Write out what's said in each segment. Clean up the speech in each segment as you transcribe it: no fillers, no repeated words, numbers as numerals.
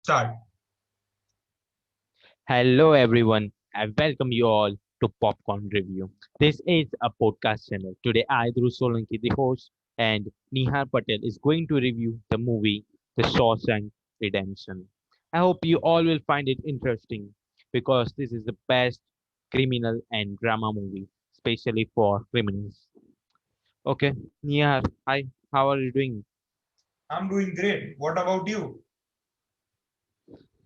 start. Hello, everyone. I welcome you all to Popcorn Review. This is a podcast channel. Today, I, Dhruv Solanki, the host, and Nihar Patel is going to review the movie The Shawshank Redemption. I hope you all will find it interesting because this is the best criminal and drama movie, especially for criminals. Okay, Nihar, hi, how are you doing? I'm doing great. What about you?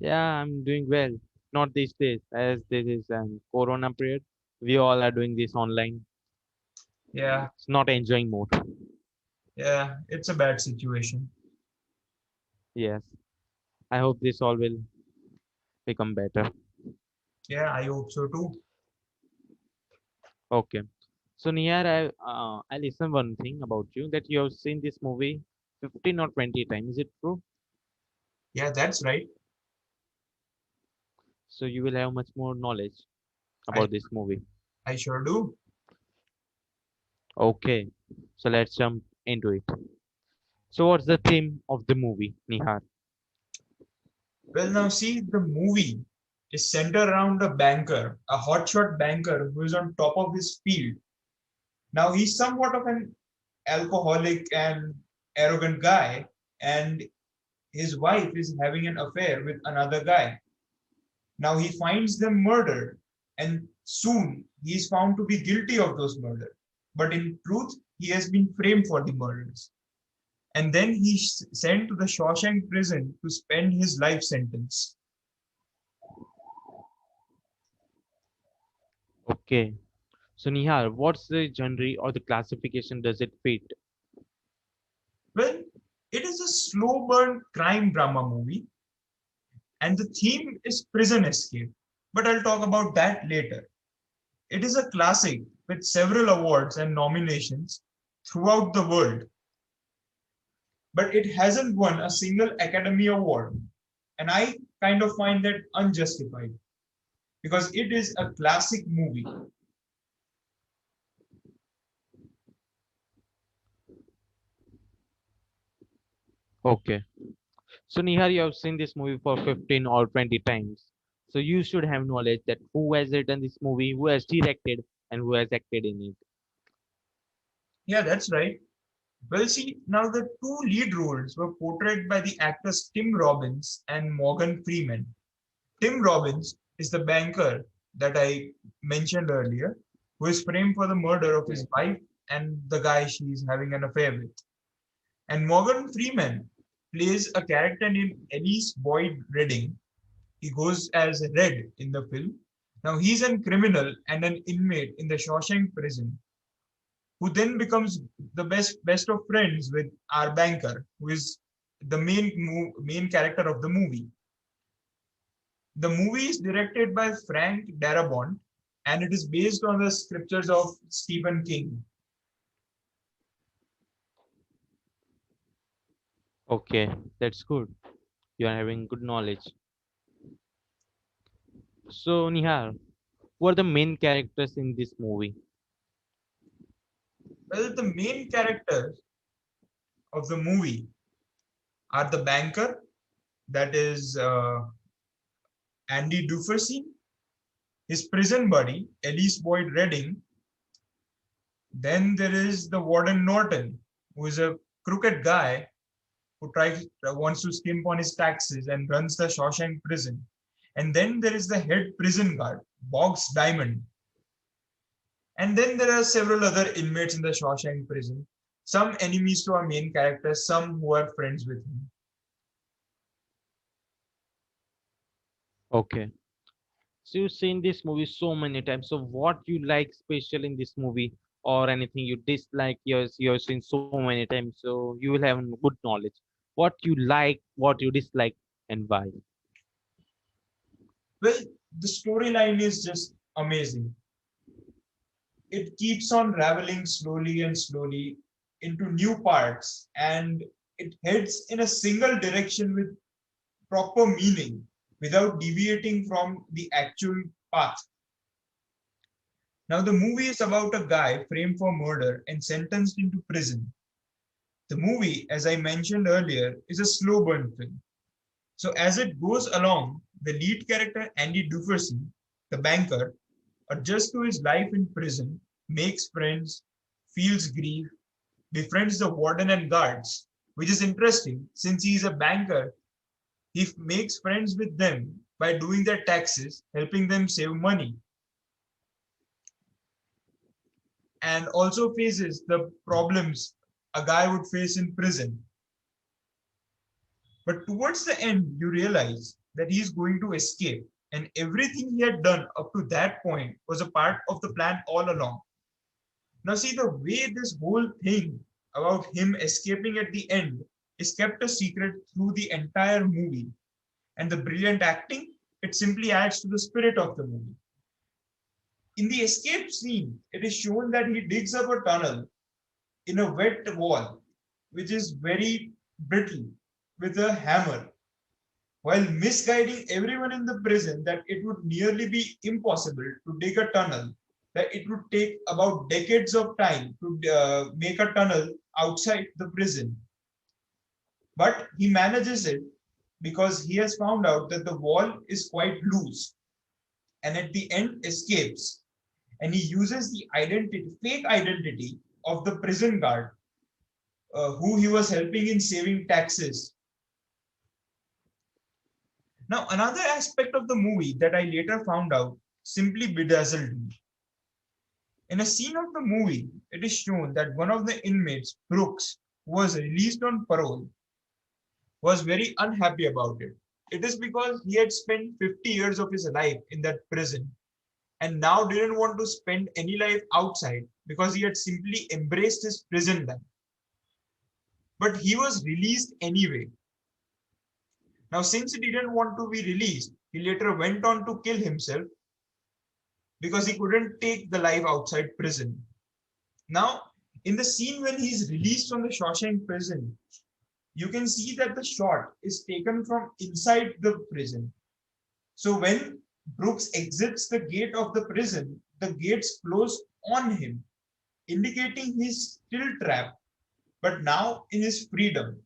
Yeah, I'm doing well. Not these days, as this is an Corona period. We all are doing this online. Yeah, It's not enjoying mode. yeah, it's a bad situation. Yes, I hope this all will become better. Yeah, I hope so too. Okay. So Niyar, I listened one thing about you that you have seen this movie 15 or 20 times. Is it true? Yeah, that's right. So you will have much more knowledge I about this movie. I sure do. Okay. So let's jump into it. So what's the theme of the movie, Nihar? Well, now see, the movie is centered around a banker, a hotshot banker who is on top of his field. Now he's somewhat of an alcoholic and arrogant guy, and his wife is having an affair with another guy. Now he finds them murdered, and soon he is found to be guilty of those murders. But in truth, he has been framed for the murders. And then he's sent to the Shawshank prison to spend his life sentence. Okay. So Nihar, what's the genre or the classification does it fit? Well, it is a slow burn crime drama movie, and the theme is prison escape. But I'll talk about that later. It is a classic with several awards and nominations throughout the world, but it hasn't won a single Academy Award. And I kind of find that unjustified because it is a classic movie. Okay. So Nihar, you have seen this movie for 15 or 20 times. So you should have knowledge that who has written this movie, who has directed, and who has acted in it. Yeah, that's right. Well, see, now the two lead roles were portrayed by the actors Tim Robbins and Morgan Freeman. Tim Robbins is the banker that I mentioned earlier, who is framed for the murder of his wife and the guy she's having an affair with. And Morgan Freeman plays a character named Elise Boyd Redding. He goes as Red in the film. Now he's a criminal and an inmate in the Shawshank prison, who then becomes the best of friends with our banker, who is the main character of the movie. The movie is directed by Frank Darabont, and it is based on the scriptures of Stephen King. Okay, that's good. You are having good knowledge. So Nihar, who are the main characters in this movie? Well, the main characters of the movie are the banker, that is Andy Dufresne, his prison buddy, Elise Boyd Redding. Then there is the Warden Norton, who is a crooked guy who wants to skimp on his taxes and runs the Shawshank prison. And then there is the head prison guard, Boggs Diamond. And then there are several other inmates in the Shawshank prison, some enemies to our main character, some who are friends with him. Okay. So you've seen this movie so many times. So what you like special in this movie or anything you dislike, you've seen so many times. So you will have good knowledge. What you like, what you dislike, and why. Well, the storyline is just amazing. It keeps on raveling slowly and slowly into new parts, and it heads in a single direction with proper meaning without deviating from the actual path. Now, the movie is about a guy framed for murder and sentenced into prison. The movie, as I mentioned earlier, is a slow burn film. So as it goes along, the lead character Andy Dufresne, the banker, adjusts to his life in prison, makes friends, feels grief, befriends the warden and guards, which is interesting since he is a banker. He makes friends with them by doing their taxes, helping them save money, and also faces the problems a guy would face in prison. But towards the end, you realize that he's going to escape, and everything he had done up to that point was a part of the plan all along. Now, see, the way this whole thing about him escaping at the end is kept a secret through the entire movie, and the brilliant acting, it simply adds to the spirit of the movie. In the escape scene, it is shown that he digs up a tunnel in a wet wall, which is very brittle, with a hammer, while misguiding everyone in the prison that it would nearly be impossible to dig a tunnel, that it would take about decades of time to make a tunnel outside the prison. But he manages it because he has found out that the wall is quite loose, and at the end escapes, and he uses the fake identity of the prison guard who he was helping in saving taxes. Now, another aspect of the movie that I later found out simply bedazzled me. In a scene of the movie, it is shown that one of the inmates, Brooks, who was released on parole, was very unhappy about it. It is because he had spent 50 years of his life in that prison and now didn't want to spend any life outside because he had simply embraced his prison life. But he was released anyway. Now, since he didn't want to be released, he later went on to kill himself because he couldn't take the life outside prison. Now, in the scene when he's released from the Shawshank prison, you can see that the shot is taken from inside the prison. So when Brooks exits the gate of the prison, the gates close on him, indicating he's still trapped, but now in his freedom.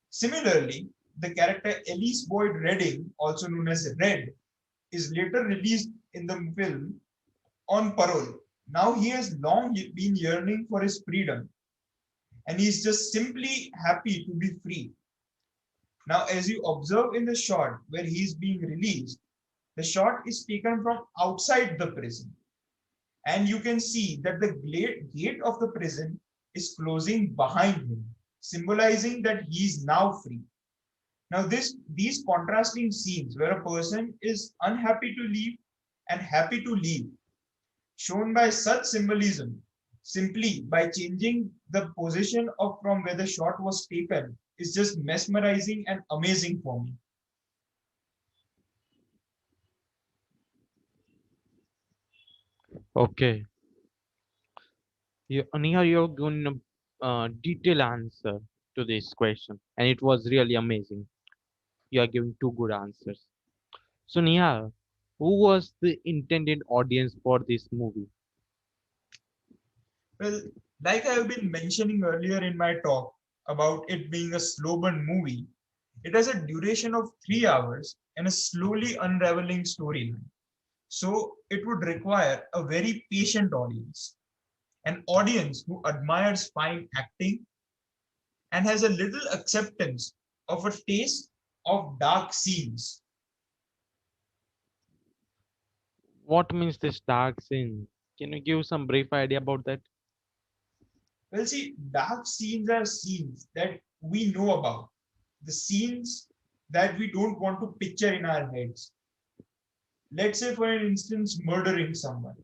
Similarly, the character Elise Boyd Redding, also known as Red, is later released in the film on parole. Now he has long been yearning for his freedom, and he's just simply happy to be free. Now, as you observe in the shot where he's being released, the shot is taken from outside the prison, and you can see that the gate of the prison is closing behind him, symbolizing that he is now free. Now, these contrasting scenes where a person is unhappy to leave and happy to leave, shown by such symbolism, simply by changing the position of from where the shot was taken, is just mesmerizing and amazing for me. Okay, Nihar, you're going to detailed answer to this question, and it was really amazing. You are giving two good answers. So, Nihar, who was the intended audience for this movie? Well, like I have been mentioning earlier in my talk about it being a slow burn movie, it has a duration of 3 hours and a slowly unraveling storyline. So it would require a very patient audience, an audience who admires fine acting and has a little acceptance of a taste of dark scenes. What means this dark scene? Can you give some brief idea about that? Well, see, dark scenes are scenes that we know about, the scenes that we don't want to picture in our heads. Let's say, for instance, murdering someone.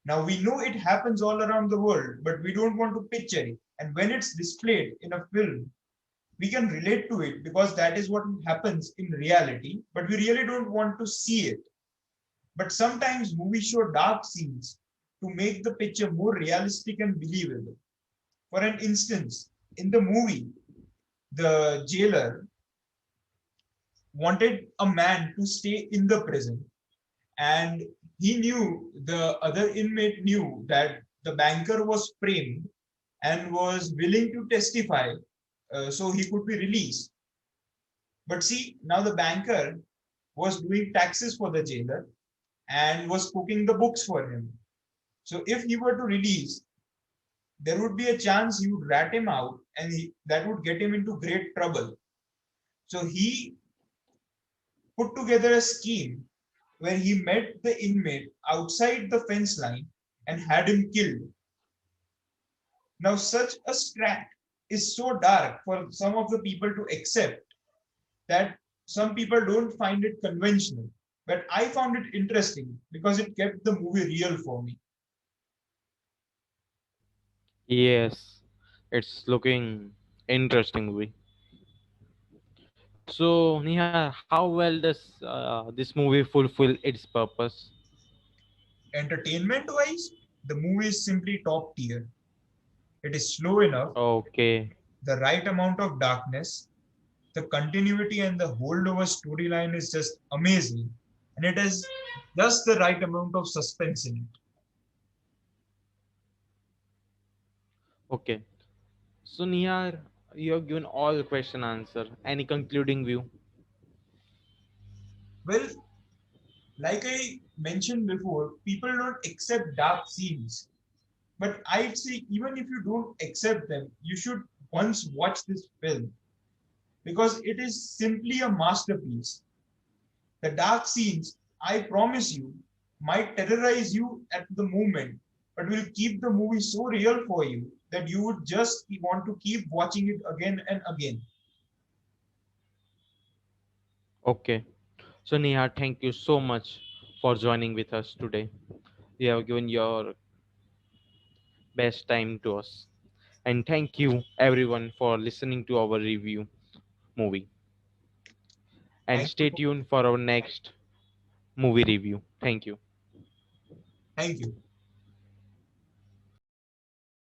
Now, we know it happens all around the world, but we don't want to picture it. And when it's displayed in a film, we can relate to it because that is what happens in reality, but we really don't want to see it. But sometimes movies show dark scenes to make the picture more realistic and believable. For an instance, in the movie, the jailer wanted a man to stay in the prison, and he knew, the other inmate knew, that the banker was framed and was willing to testify so he could be released. But see, now the banker was doing taxes for the jailer and was cooking the books for him. So if he were to release, there would be a chance he would rat him out, and that would get him into great trouble. So he put together a scheme where he met the inmate outside the fence line and had him killed. Now, such a strat is so dark for some of the people to accept that some people don't find it conventional. But I found it interesting because it kept the movie real for me. Yes, it's looking interesting movie. So, Nihar, how well does this movie fulfill its purpose? Entertainment wise, the movie is simply top tier. It is slow enough, Okay, the right amount of darkness, the continuity and the holdover storyline is just amazing. And it has just the right amount of suspense in it. okay. So, Nihar, you have given all question answer. Any concluding view? Well, like I mentioned before, people don't accept dark scenes. But I'd say even if you don't accept them, you should once watch this film because it is simply a masterpiece. The dark scenes, I promise you, might terrorize you at the moment, but will keep the movie so real for you that you would just want to keep watching it again and again. Okay. So, Nihar, thank you so much for joining with us today. You have given your best time to us. And thank you everyone for listening to our review movie. And Thank you. stay tuned for our next movie review. Thank you. Thank you.